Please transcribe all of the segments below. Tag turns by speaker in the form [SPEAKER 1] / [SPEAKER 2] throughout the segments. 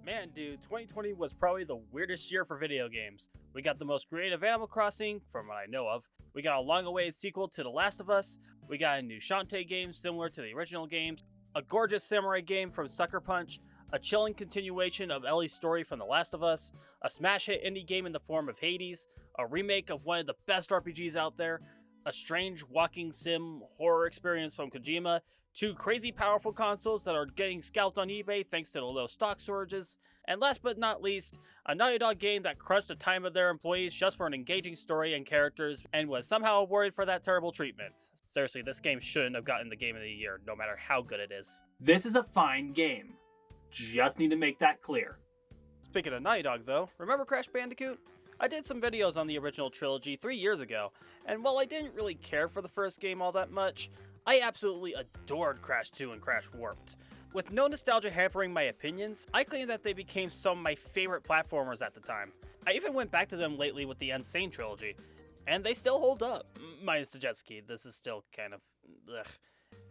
[SPEAKER 1] Man, dude, 2020 was probably the weirdest year for video games. We got the most creative Animal Crossing, from what I know of. We got a long-awaited sequel to The Last of Us. We got a new Shantae game similar to the original games. A gorgeous samurai game from Sucker Punch. A chilling continuation of Ellie's story from The Last of Us. A smash hit indie game in the form of Hades. A remake of one of the best RPGs out there. A strange walking sim horror experience from Kojima. 2 crazy powerful consoles that are getting scalped on eBay thanks to the low stock storages, and last but not least, a Naughty Dog game that crunched the time of their employees just for an engaging story and characters and was somehow awarded for that terrible treatment. Seriously, this game shouldn't have gotten the Game of the Year, no matter how good it is.
[SPEAKER 2] This is a fine game. Just need to make that clear.
[SPEAKER 1] Speaking of Naughty Dog though, remember Crash Bandicoot? I did some videos on the original trilogy 3 years ago, and while I didn't really care for the first game all that much, I absolutely adored Crash 2 and Crash Warped. With no nostalgia hampering my opinions, I claim that they became some of my favorite platformers at the time. I even went back to them lately with the Insane trilogy, and they still hold up. Minus the jet ski, this is still kind of ugh.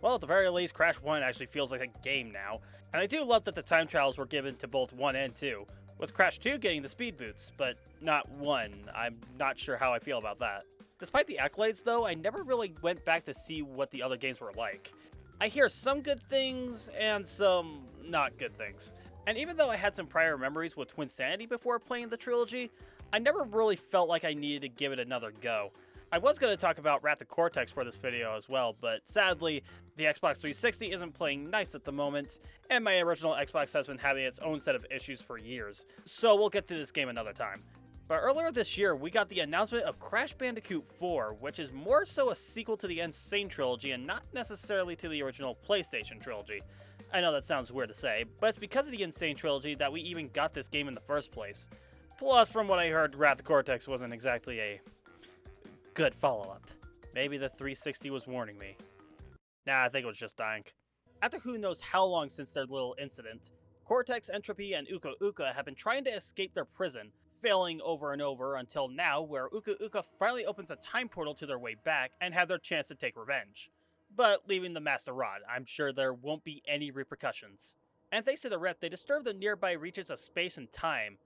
[SPEAKER 1] Well, at the very least, Crash 1 actually feels like a game now, and I do love that the time trials were given to both 1 and 2, with Crash 2 getting the speed boots, but not 1. I'm not sure how I feel about that. Despite the accolades though, I never really went back to see what the other games were like. I hear some good things and some not good things. And even though I had some prior memories with Twinsanity before playing the trilogy, I never really felt like I needed to give it another go. I was going to talk about Wrath of Cortex for this video as well, but sadly, the Xbox 360 isn't playing nice at the moment, and my original Xbox has been having its own set of issues for years, so we'll get to this game another time. But earlier this year, we got the announcement of Crash Bandicoot 4, which is more so a sequel to the Insane trilogy and not necessarily to the original PlayStation trilogy. I know that sounds weird to say, but it's because of the Insane trilogy that we even got this game in the first place. Plus, from what I heard, Wrath of Cortex wasn't exactly a good follow-up. Maybe the 360 was warning me. Nah, I think it was just dying. After who knows how long since their little incident, Cortex, Entropy, and Ika-Ika have been trying to escape their prison, failing over and over until now, where Ika-Ika finally opens a time portal to their way back and have their chance to take revenge. But leaving the Master Rod, I'm sure there won't be any repercussions. And thanks to the rift, they disturb the nearby reaches of space and time.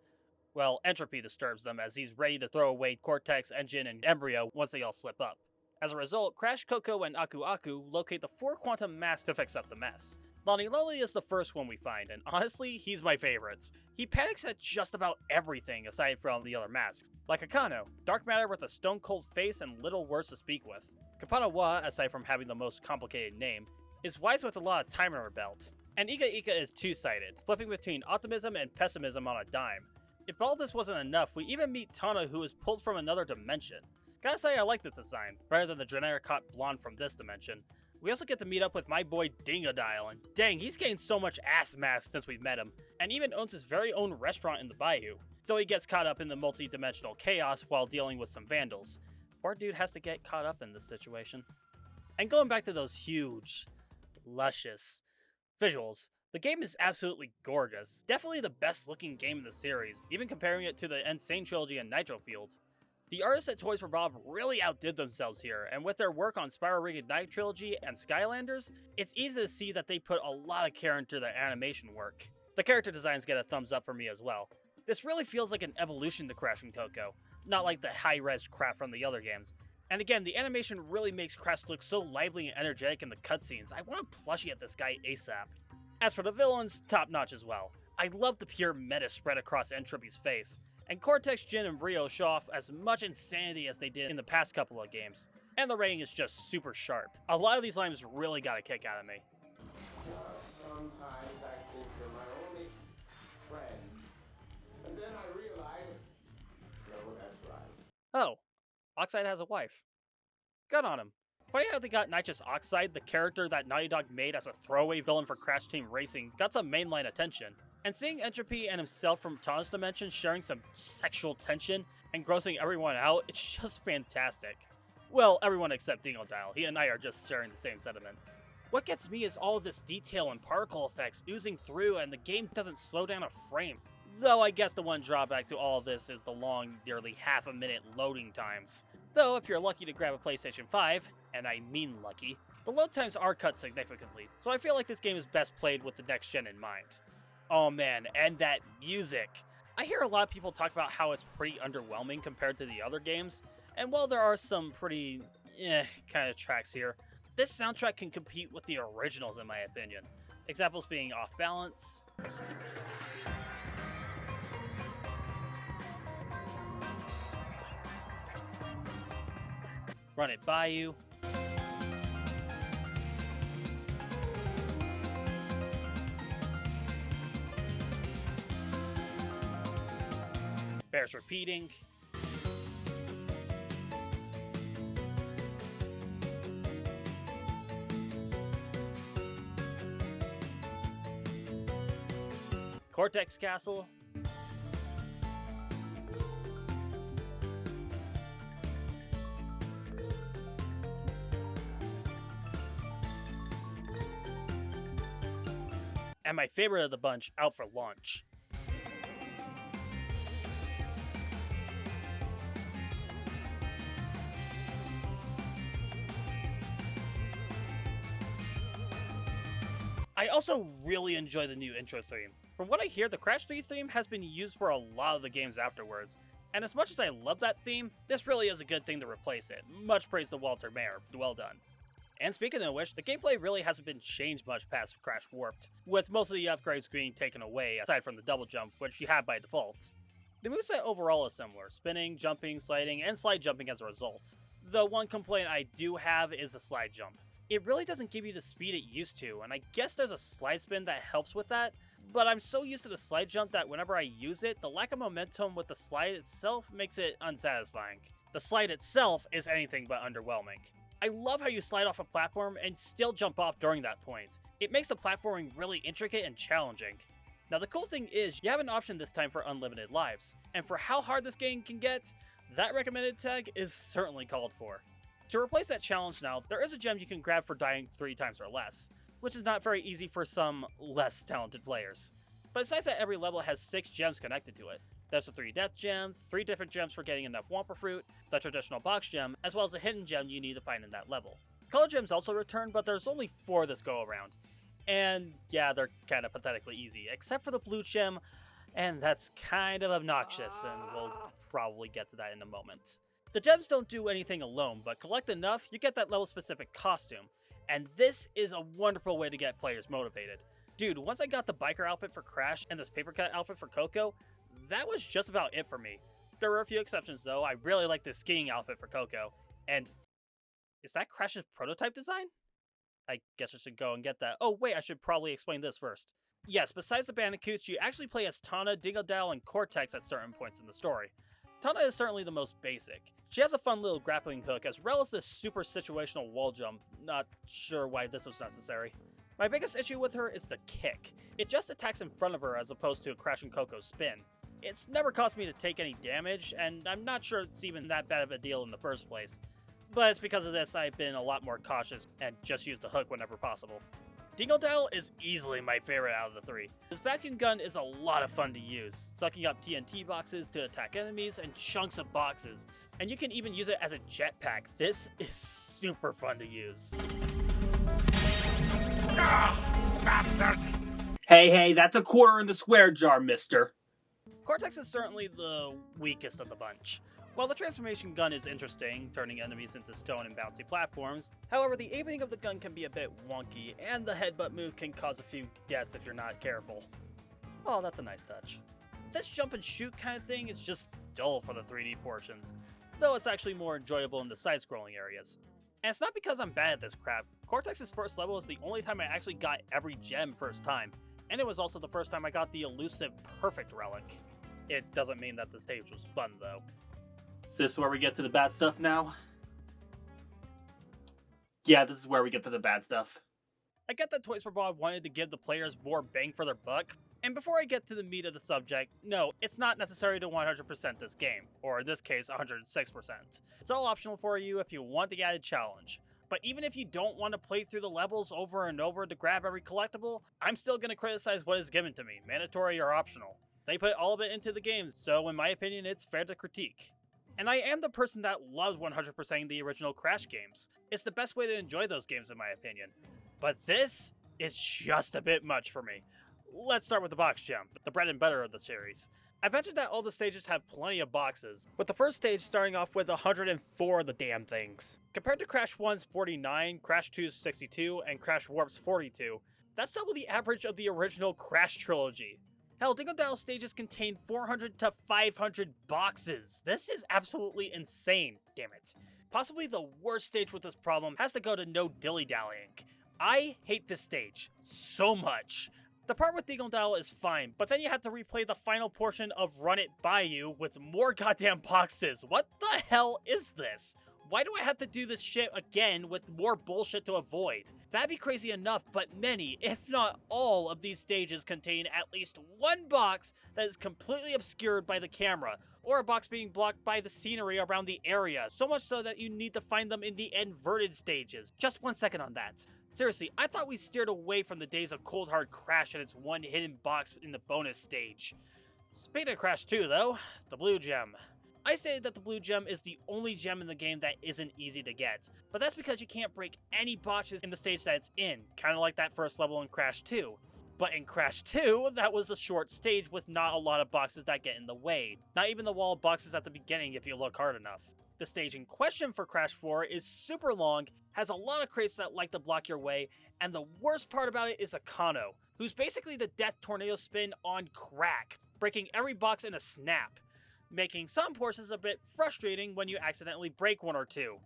[SPEAKER 1] Well, Entropy disturbs them as he's ready to throw away Cortex, Engine, and Embryo once they all slip up. As a result, Crash, Coco, and Aku-Aku locate the 4 quantum masks to fix up the mess. Lani-Loli is the first one we find, and honestly, he's my favorite. He panics at just about everything aside from the other masks, like Akano, dark matter with a stone-cold face and little words to speak with. Kapuna-Wa, aside from having the most complicated name, is wise with a lot of time in her belt. And Ika-Ika is two-sided, flipping between optimism and pessimism on a dime. If all this wasn't enough, we even meet Tana, who is pulled from another dimension. Gotta say I like this design, better than the generic hot blonde from this dimension. We also get to meet up with my boy Dingodile, and dang, he's gained so much ass mass since we've met him, and even owns his very own restaurant in the bayou, though he gets caught up in the multi-dimensional chaos while dealing with some vandals. Poor dude has to get caught up in this situation. And going back to those huge, luscious visuals, the game is absolutely gorgeous. Definitely the best looking game in the series, even comparing it to the Insane Trilogy and Nitro Field. The artists at Toys for Bob really outdid themselves here, and with their work on Spiral Reignite Trilogy and Skylanders, it's easy to see that they put a lot of care into their animation work. The character designs get a thumbs up for me as well. This really feels like an evolution to Crash and Coco, not like the high-res crap from the other games. And again, the animation really makes Crash look so lively and energetic in the cutscenes. I want to plushie at this guy ASAP. As for the villains, top-notch as well. I love the pure meta spread across Entropy's face. And Cortex, Jin, and Rio show off as much insanity as they did in the past couple of games. And the rating is just super sharp. A lot of these lines really got a kick out of me.
[SPEAKER 3] Sometimes I think you're my only friend. And then I realize, no, that's right.
[SPEAKER 1] Oh, Oxide has a wife. Good on him. Funny how they got Nitrous Oxide, the character that Naughty Dog made as a throwaway villain for Crash Team Racing, got some mainline attention. And seeing Entropy and himself from Tana's dimension sharing some sexual tension and grossing everyone out, it's just fantastic. Well, everyone except Dingodile. He and I are just sharing the same sentiment. What gets me is all this detail and particle effects oozing through, and the game doesn't slow down a frame. Though I guess the one drawback to all of this is the long, nearly half-a-minute loading times. Though if you're lucky to grab a PlayStation 5, and I mean lucky, the load times are cut significantly, so I feel like this game is best played with the next gen in mind. Oh man, and that music. I hear a lot of people talk about how it's pretty underwhelming compared to the other games, and while there are some pretty kind of tracks here, this soundtrack can compete with the originals in my opinion. Examples being Off Balance, Run It By You, Bears Repeating, Cortex Castle, and my favorite of the bunch, Out for Launch. I also really enjoy the new intro theme. From what I hear, the Crash 3 theme has been used for a lot of the games afterwards, and as much as I love that theme, this really is a good thing to replace it. Much praise to Walter Mayer, well done. And speaking of which, the gameplay really hasn't been changed much past Crash Warped, with most of the upgrades being taken away, aside from the double jump, which you have by default. The moveset overall is similar, spinning, jumping, sliding, and slide jumping as a result. The one complaint I do have is the slide jump. It really doesn't give you the speed it used to, and I guess there's a slide spin that helps with that, but I'm so used to the slide jump that whenever I use it, the lack of momentum with the slide itself makes it unsatisfying. The slide itself is anything but underwhelming. I love how you slide off a platform and still jump off during that point. It makes the platforming really intricate and challenging. Now the cool thing is, you have an option this time for unlimited lives, and for how hard this game can get, that recommended tag is certainly called for. To replace that challenge now, there is a gem you can grab for dying 3 times or less, which is not very easy for some less talented players. But besides that, every level has 6 gems connected to it. There's the 3 death gems, 3 different gems for getting enough Wumpa Fruit, the traditional box gem, as well as a hidden gem you need to find in that level. Color gems also return, but there's only 4 this go around. And yeah, they're kind of pathetically easy, except for the blue gem, and that's kind of obnoxious, and we'll probably get to that in a moment. The gems don't do anything alone, but collect enough, you get that level-specific costume, and this is a wonderful way to get players motivated. Dude, once I got the biker outfit for Crash and this paper cut outfit for Coco, that was just about it for me. There were a few exceptions though. I really like the skiing outfit for Coco, and is that Crash's prototype design? I guess I should go and get that. Oh wait, I should probably explain this first. Yes, besides the Bandicoots, you actually play as Tawna, Dingodile, and Cortex at certain points in the story. Tawna is certainly the most basic. She has a fun little grappling hook as well as this super situational wall jump. Not sure why this was necessary. My biggest issue with her is the kick. It just attacks in front of her as opposed to Crash and Coco's spin. It's never caused me to take any damage, and I'm not sure it's even that bad of a deal in the first place. But it's because of this I've been a lot more cautious and just use the hook whenever possible. Dingodile is easily my favorite out of the 3. His vacuum gun is a lot of fun to use, sucking up TNT boxes to attack enemies and chunks of boxes, and you can even use it as a jetpack. This is super fun to use.
[SPEAKER 2] Bastards! Hey, that's a quarter in the square jar, mister.
[SPEAKER 1] Cortex is certainly the weakest of the bunch. While the transformation gun is interesting, turning enemies into stone and bouncy platforms, however the aiming of the gun can be a bit wonky, and the headbutt move can cause a few deaths if you're not careful. Oh, that's a nice touch. This jump and shoot kind of thing is just dull for the 3D portions, though it's actually more enjoyable in the side-scrolling areas. And it's not because I'm bad at this crap. Cortex's first level was the only time I actually got every gem first time, and it was also the first time I got the elusive perfect relic. It doesn't mean that the stage was fun though.
[SPEAKER 2] Is this where we get to the bad stuff now? Yeah, this is where we get to the bad stuff.
[SPEAKER 1] I get that Toys for Bob wanted to give the players more bang for their buck, and before I get to the meat of the subject, no, it's not necessary to 100% this game, or in this case, 106%. It's all optional for you if you want the added challenge. But even if you don't want to play through the levels over and over to grab every collectible, I'm still going to criticize what is given to me, mandatory or optional. They put all of it into the game, so in my opinion, it's fair to critique. And I am the person that loves 100%ing the original Crash games. It's the best way to enjoy those games in my opinion. But this is just a bit much for me. Let's start with the box gem, the bread and butter of the series. I mentioned that all the stages have plenty of boxes, with the first stage starting off with 104 of the damn things. Compared to Crash 1's 49, Crash 2's 62, and Crash Warp's 42, that's double the average of the original Crash trilogy. Hell, Dingodile stages contain 400 to 500 boxes. This is absolutely insane, damn it. Possibly the worst stage with this problem has to go to No Dilly Dallying. I hate this stage so much. The part with Dingodile is fine, but then you have to replay the final portion of Run It By You with more goddamn boxes. What the hell is this? Why do I have to do this shit again with more bullshit to avoid? That'd be crazy enough, but many, if not all, of these stages contain at least one box that is completely obscured by the camera, or a box being blocked by the scenery around the area, so much so that you need to find them in the inverted stages. Just 1 second on that. Seriously, I thought we steered away from the days of Cold Hard Crash and its one hidden box in the bonus stage. Speaking of Crash 2 though, the blue gem. I stated that the blue gem is the only gem in the game that isn't easy to get, but that's because you can't break any boxes in the stage that it's in, kinda like that first level in Crash 2. But in Crash 2, that was a short stage with not a lot of boxes that get in the way, not even the wall of boxes at the beginning if you look hard enough. The stage in question for Crash 4 is super long, has a lot of crates that like to block your way, and the worst part about it is Akano, who's basically the Death Tornado Spin on crack, breaking every box in a snap, making some portions a bit frustrating when you accidentally break one or two.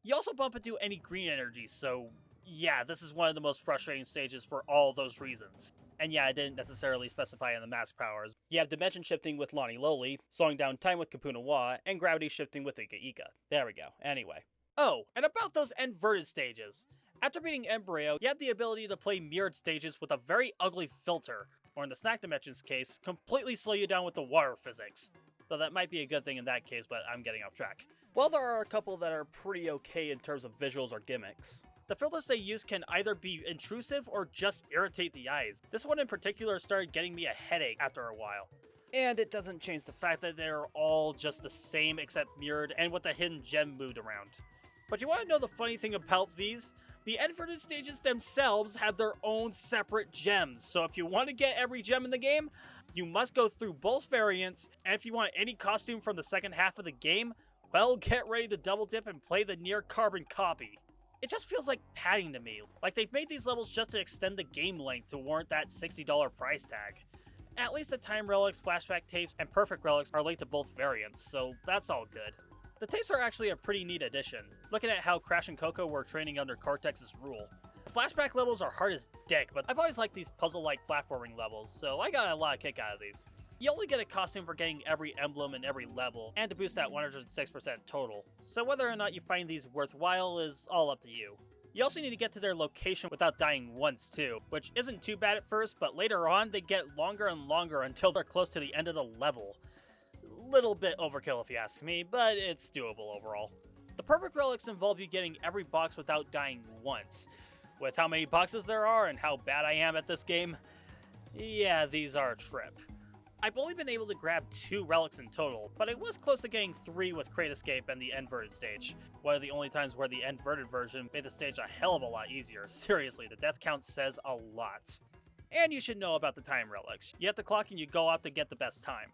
[SPEAKER 1] You also bump into any green energies, so yeah, this is one of the most frustrating stages for all those reasons. And yeah, I didn't necessarily specify in the mask powers. You have dimension shifting with Lani-Loli, slowing down time with Kapuna-Wa, and gravity shifting with Ika-Ika. There we go. Anyway. Oh, and about those inverted stages. After beating Embryo, you have the ability to play mirrored stages with a very ugly filter, or in the Snack Dimensions case, completely slow you down with the water physics. Though that might be a good thing in that case, but I'm getting off track. While there are a couple that are pretty okay in terms of visuals or gimmicks, the filters they use can either be intrusive or just irritate the eyes. This one in particular started getting me a headache after a while. And it doesn't change the fact that they're all just the same except mirrored and with a hidden gem moved around. But you want to know the funny thing about these? The inverted stages themselves have their own separate gems, so if you want to get every gem in the game, you must go through both variants, and if you want any costume from the second half of the game, well, get ready to double dip and play the near carbon copy. It just feels like padding to me, like they've made these levels just to extend the game length to warrant that $60 price tag. At least the Time Relics, Flashback Tapes, and Perfect Relics are linked to both variants, so that's all good. The tapes are actually a pretty neat addition, looking at how Crash and Coco were training under Cortex's rule. The flashback levels are hard as dick, but I've always liked these puzzle-like platforming levels, so I got a lot of kick out of these. You only get a costume for getting every emblem in every level, and to boost that 106% total, so whether or not you find these worthwhile is all up to you. You also need to get to their location without dying once too, which isn't too bad at first, but later on they get longer and longer until they're close to the end of the level. Little bit overkill if you ask me, but it's doable overall. The Perfect Relics involve you getting every box without dying once. With how many boxes there are and how bad I am at this game, yeah, these are a trip. I've only been able to grab 2 relics in total, but I was close to getting 3 with Crate Escape and the inverted stage. One of the only times where the inverted version made the stage a hell of a lot easier. Seriously, the death count says a lot. And you should know about the time relics. You have to clock and you go out to get the best time.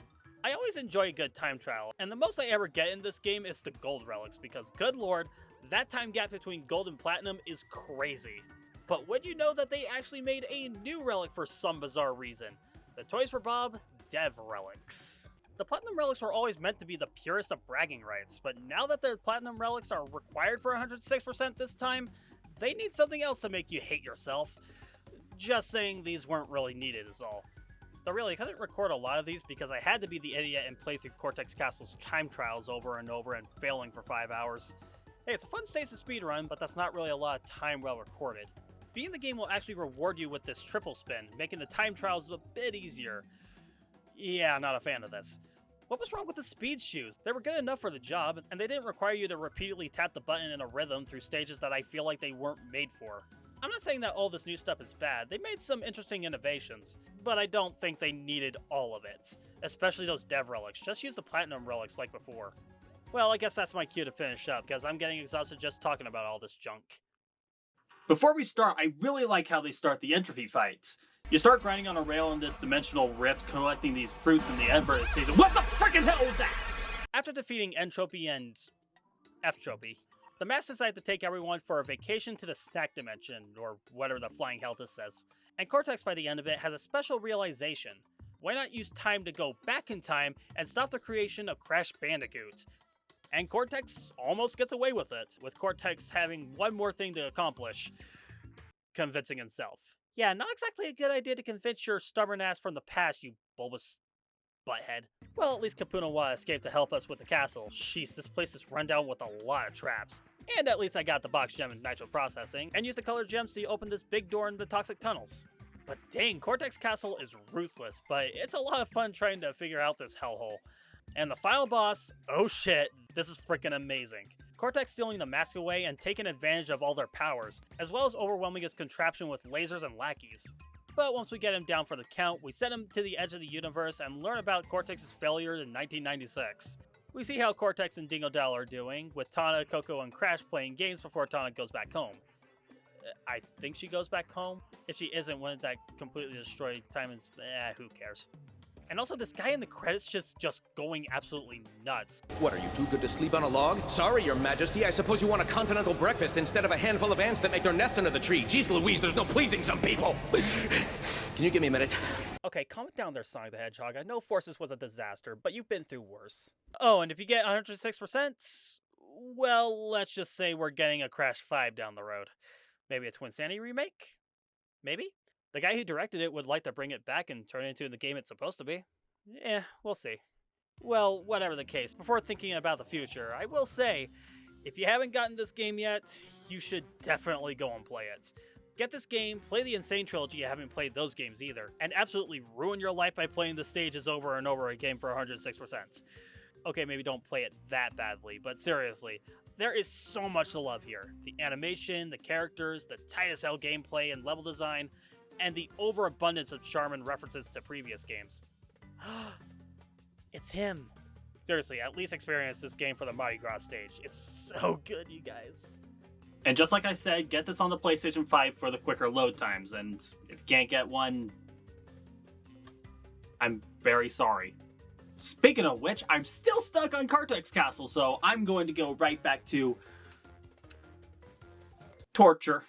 [SPEAKER 1] I always enjoy a good time trial, and the most I ever get in this game is the gold relics, because good lord, that time gap between gold and platinum is crazy. But would you know that they actually made a new relic for some bizarre reason? The Toys for Bob Dev Relics. The platinum relics were always meant to be the purest of bragging rights, but now that the platinum relics are required for 106% this time, they need something else to make you hate yourself. Just saying these weren't really needed is all. Though really, I couldn't record a lot of these because I had to be the idiot and play through Cortex Castle's time trials over and over and failing for 5 hours. Hey, it's a fun stage to speedrun, but that's not really a lot of time well recorded. Beating the game will actually reward you with this triple spin, making the time trials a bit easier. Yeah, I'm not a fan of this. What was wrong with the speed shoes? They were good enough for the job, and they didn't require you to repeatedly tap the button in a rhythm through stages that I feel like they weren't made for. I'm not saying that all this new stuff is bad, they made some interesting innovations, but I don't think they needed all of it. Especially those dev relics, just use the platinum relics like before. Well, I guess that's my cue to finish up, because I'm getting exhausted just talking about all this junk.
[SPEAKER 2] Before we start, I really like how they start the entropy fights. You start grinding on a rail in this dimensional rift, collecting these fruits in the Ember station. What the freaking hell was that?
[SPEAKER 1] After defeating Entropy and F-Tropy, the Mass decide to take everyone for a vacation to the snack dimension, or whatever the flying hell this says. And Cortex, by the end of it, has a special realization. Why not use time to go back in time and stop the creation of Crash Bandicoot? And Cortex almost gets away with it, with Cortex having one more thing to accomplish. Convincing himself. Yeah, not exactly a good idea to convince your stubborn ass from the past, you bulbous butthead. Well, at least Kapuna-Wa escaped to help us with the castle. Jeez, this place is run down with a lot of traps. And at least I got the box gem and nitro processing, and used the colored gems to open this big door in the toxic tunnels. But dang, Cortex Castle is ruthless, but it's a lot of fun trying to figure out this hellhole. And the final boss, oh shit, this is freaking amazing. Cortex stealing the mask away and taking advantage of all their powers, as well as overwhelming his contraption with lasers and lackeys. But once we get him down for the count, we send him to the edge of the universe and learn about Cortex's failure in 1996. We see how Cortex and Dingo Dell are doing, with Tana, Coco, and Crash playing games before Tana goes back home. I think she goes back home? If she isn't, wouldn't that completely destroy time and... who cares? And also, this guy in the credits just going absolutely nuts.
[SPEAKER 4] What, are you too good to sleep on a log? Sorry, Your Majesty, I suppose you want a continental breakfast instead of a handful of ants that make their nest under the tree. Jeez Louise, there's no pleasing some people. Can you give me a minute?
[SPEAKER 1] Okay, calm it down there, Sonic the Hedgehog. I know Forces was a disaster, but you've been through worse. Oh, and if you get 106%, well, let's just say we're getting a Crash 5 down the road. Maybe a Twin Sanity remake? Maybe? The guy who directed it would like to bring it back and turn it into the game it's supposed to be. We'll see. Well, whatever the case, before thinking about the future, I will say, if you haven't gotten this game yet, you should definitely go and play it. Get this game, play the Insane Trilogy if you haven't played those games either, and absolutely ruin your life by playing the stages over and over again for 106%. Okay, maybe don't play it that badly, but seriously, there is so much to love here. The animation, the characters, the tight as hell gameplay and level design, and the overabundance of charm and references to previous games. It's him. Seriously, at least experience this game for the Mardi Gras stage. It's so good, you guys.
[SPEAKER 2] And just like I said, get this on the PlayStation 5 for the quicker load times, and if you can't get one, I'm very sorry. Speaking of which, I'm still stuck on Cortex Castle, so I'm going to go right back to torture.